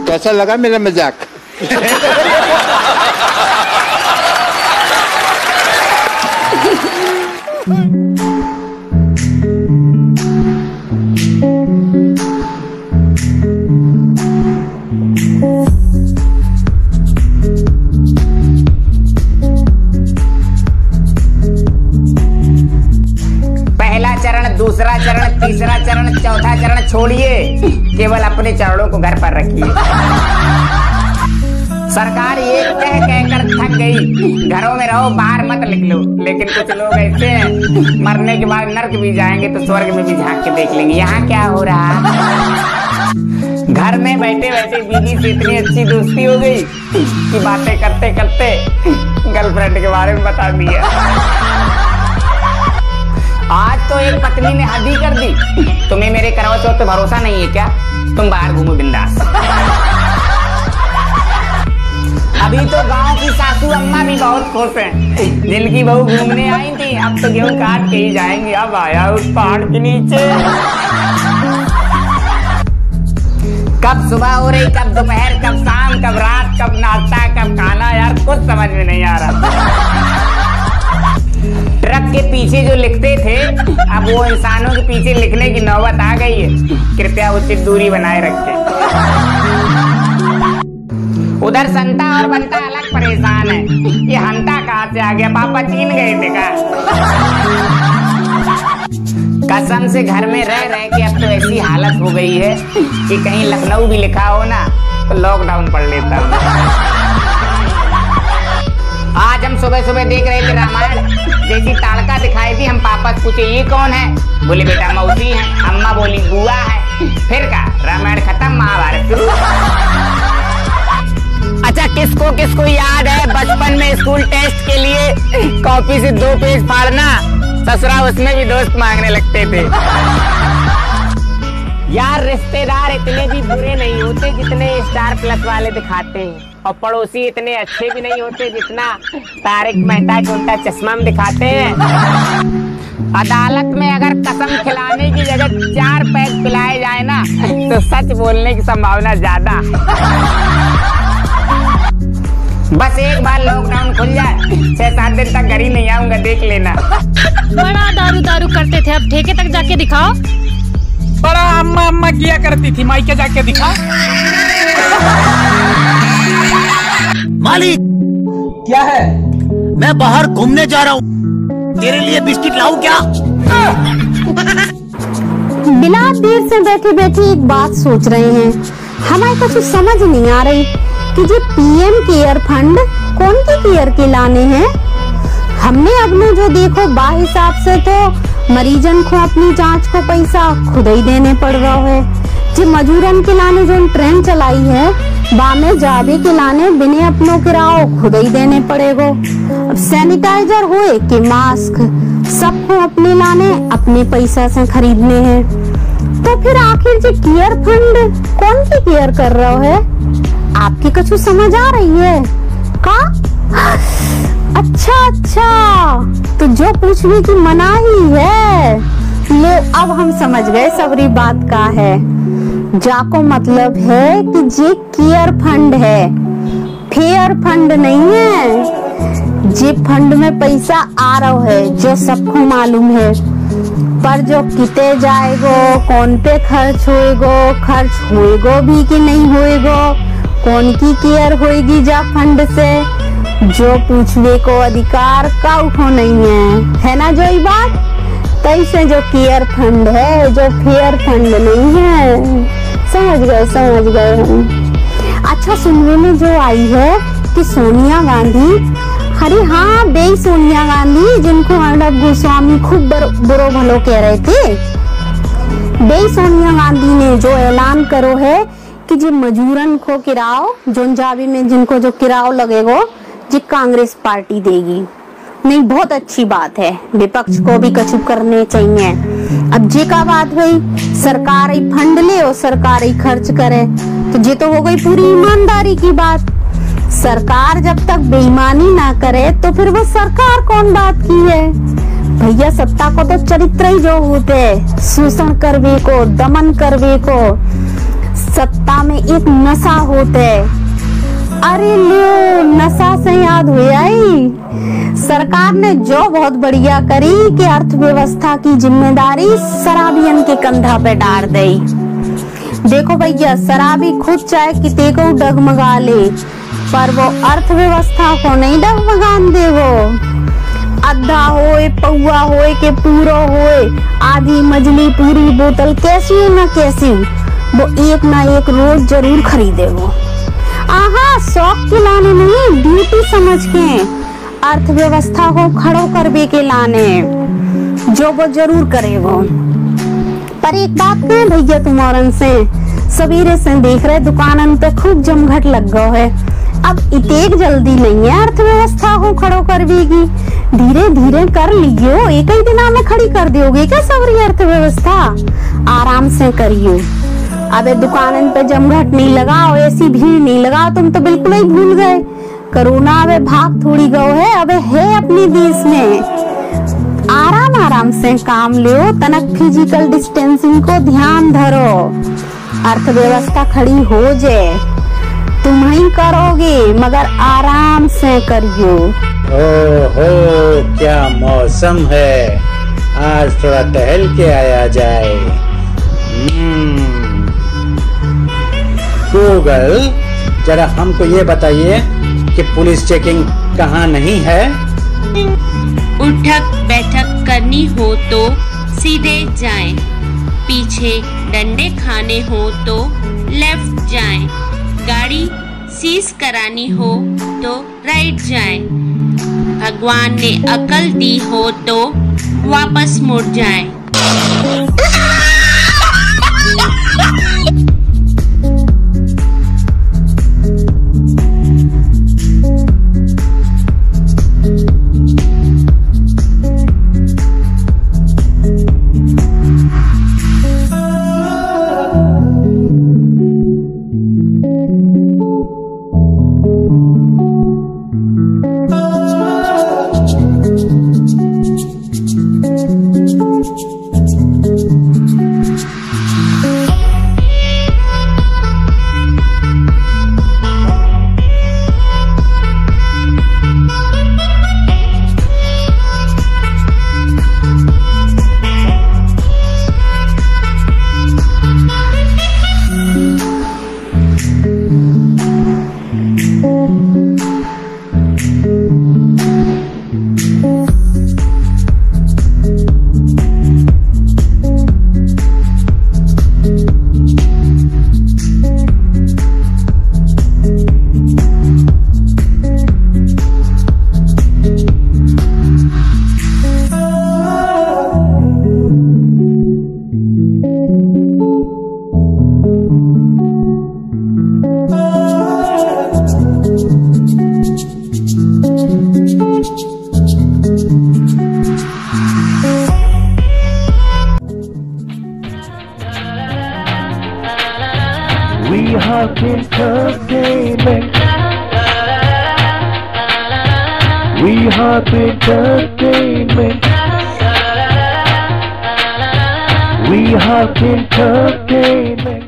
कैसा लगा मेरा मजाक? पहला चरण, दूसरा चरण, तीसरा चरण, चौथा चरण छोड़िए, केवल अपने चरणों को घर पर रखिए। सरकार ये कह कहकर थक गई, घरों में रहो, बाहर मत निकलो। लेकिन कुछ लोग ऐसे हैं, मरने के बाद नर्क भी जाएंगे तो स्वर्ग में भी झांक के देख लेंगे यहाँ क्या हो रहा है। घर में बैठे बैठे बीवी से इतनी अच्छी दोस्ती हो गई कि बातें करते करते गर्लफ्रेंड के बारे में बता दिया। आज तो एक पत्नी ने हद ही कर दी, तुम्हें मेरे करवा चौथ पे भरोसा नहीं है क्या? तुम बाहर घूमो बिंदास। अभी तो गांव की सासू अम्मा भी बहुत खुश हैं, जिनकी बहू घूमने आई थी अब तो गेहूं काट के ही जाएंगी। अब आया उस पहाड़ के नीचे। कब सुबह हो रही, कब दोपहर, कब शाम, कब रात, कब नाश्ता, कब खाना, यार कुछ समझ में नहीं आ रहा। ट्रक के पीछे जो लिखते थे अब वो इंसानों के पीछे लिखने की नौबत आ गई है। कृपया उचित दूरी बनाए रखें। उधर संता और बंता अलग परेशान है, ये हंता कहाँ से आ गया? पापा चीन गए थे क्या? कसम से घर में रह रह के अब तो ऐसी हालत हो गई है कि कहीं लखनऊ भी लिखा हो ना तो लॉकडाउन पड़ लेता। आज हम सुबह सुबह देख रहे थे रामायण, जैसी ताड़का दिखाई थी, हम पापा से पूछे ये कौन है? बोले बेटा मौसी है। अम्मा बोली बुआ है। फिर का रामायण खत्म, महाभारत शुरू। अच्छा किसको किसको याद है बचपन में स्कूल टेस्ट के लिए कॉपी से 2 पेज फाड़ना, ससुरा उसमें भी दोस्त मांगने लगते थे। यार रिश्तेदार इतने भी बुरे नहीं होते जितने स्टार प्लस वाले दिखाते हैं, और पड़ोसी इतने अच्छे भी नहीं होते जितना तारक मेहता के उल्टा चश्मा में दिखाते हैं। अदालत में अगर कसम खिलाने की जगह 4 पैक पिलाए जाए ना तो सच बोलने की संभावना ज्यादा। बस एक बार लॉकडाउन खुल जाए, 6-7 दिन तक घर ही नहीं आऊंगा, देख लेना। बड़ा दारू दारू करते थे, अब ठेके तक जाके दिखाओ। बड़ा अम्मा अम्मा किया करती थी, मायके जाके दिखा। मालिक क्या है? मैं बाहर घूमने जा रहा हूँ, तेरे लिए बिस्किट लाऊं क्या? बिला देर से बैठे बैठे एक बात सोच रहे हैं, हमें कुछ समझ नहीं आ रही कि जो पीएम केयर फंड कौन की केयर के लाने हैं। हमने अपने जो देखो बा हिसाब से तो मरीजन को अपनी जांच को पैसा खुद ही देने पड़ रहा है। जो मजूरन के लाने जो ट्रेन चलाई है बा में जाबे के लाने बिने अपनों किराओ खुद ही देने पड़ेगो। अब सैनिटाइजर होए कि मास्क सबको अपने लाने अपने पैसा से खरीदने हैं। तो फिर आखिर जो केयर फंड कौन की केयर कर रहा है? आपकी कुछ समझ आ रही है का? अच्छा तो जो पूछने की मना ही है। ले अब हम समझ गए सबरी बात का है। जाको मतलब है कि जे केयर फंड है, फेयर फंड नहीं है। जे फंड में पैसा आ रहा है जो सबको मालूम है, पर जो किते जाएगो, कौन पे खर्च होएगो भी कि नहीं होएगो, कौन की केयर होएगी जा फंड से, जो पूछने को अधिकार का उठो नहीं है ना? जो ये बात तैसे जो केयर फंड है, जो फेयर फंड नहीं है। समझ गए हम। अच्छा सुनने में जो आई है कि सोनिया गांधी, अरे हाँ बे सोनिया गांधी जिनको अर्णब गोस्वामी खूब बुरो भलो कह रहे थे, बे सोनिया गांधी ने जो ऐलान करो है कि जो मजूरन को किराओ जोंजाबी में जिनको जो किराओ लगेगो जी कांग्रेस पार्टी देगी। नहीं बहुत अच्छी बात है, विपक्ष को भी कछु करने चाहिए। अब जे का बात हुई सरकार ही फंड ले और सरकार ही खर्च करे, तो ये तो हो गई पूरी ईमानदारी की बात। सरकार जब तक बेईमानी ना करे तो फिर वो सरकार कौन बात की है? भैया सत्ता को तो चरित्र ही जो होते, शोषण करवे को, दमन करवे को, सत्ता में एक नशा होते। अरे लो, नशा से याद हुआ ही, सरकार ने जो बहुत बढ़िया करी कि अर्थव्यवस्था की जिम्मेदारी शराबियन के कंधा पे डाल दी। देखो भैया, शराबी खुद चाहे किते को डगमगा ले, पर वो अर्थव्यवस्था को नहीं डगमगान दे। वो अद्धा होए, पौआ होए के पूरा होए, आधी मजली पूरी बोतल कैसी न कैसी, वो एक ना एक रोज जरूर खरीदे। वो आहा, शौक के लाने नहीं, ड्यूटी समझ के अर्थव्यवस्था को खड़ो करवे के लाने, जो वो जरूर करे। वो पर एक बात कहे भैया, तुम्हारन से सवेरे से देख रहे दुकानन पे खूब जमघट लग गो है। अब इतेक जल्दी नहीं है अर्थव्यवस्था को खड़ो करवेगी, धीरे धीरे कर लियो, एक ही दिन में खड़ी कर दोगे क्या सबरी अर्थव्यवस्था? आराम से करियो। अबे दुकानन पे जमघट नहीं लगाओ, ऐसी भीड़ नहीं लगाओ, तुम तो बिल्कुल ही भूल गए। कोरोना अबे भाग थोड़ी गो है, अबे है अपने देश में। आराम आराम से काम लो, तनक फिजिकल डिस्टेंसिंग को ध्यान धरो, अर्थव्यवस्था खड़ी हो जाए। तुम ही करोगे, मगर आराम से करियो। ओहो, क्या मौसम है, आज थोड़ा टहल के आया जाए। गूगल, जरा हमको ये बताइए कि पुलिस चेकिंग कहाँ नहीं है? उठक बैठक करनी हो तो सीधे जाएं, पीछे डंडे खाने हो तो लेफ्ट जाएं, गाड़ी सीज करानी हो तो राइट जाएं, भगवान ने अकल दी हो तो वापस मुड़ जाएं। We have entertainment. We have entertainment. We have entertainment.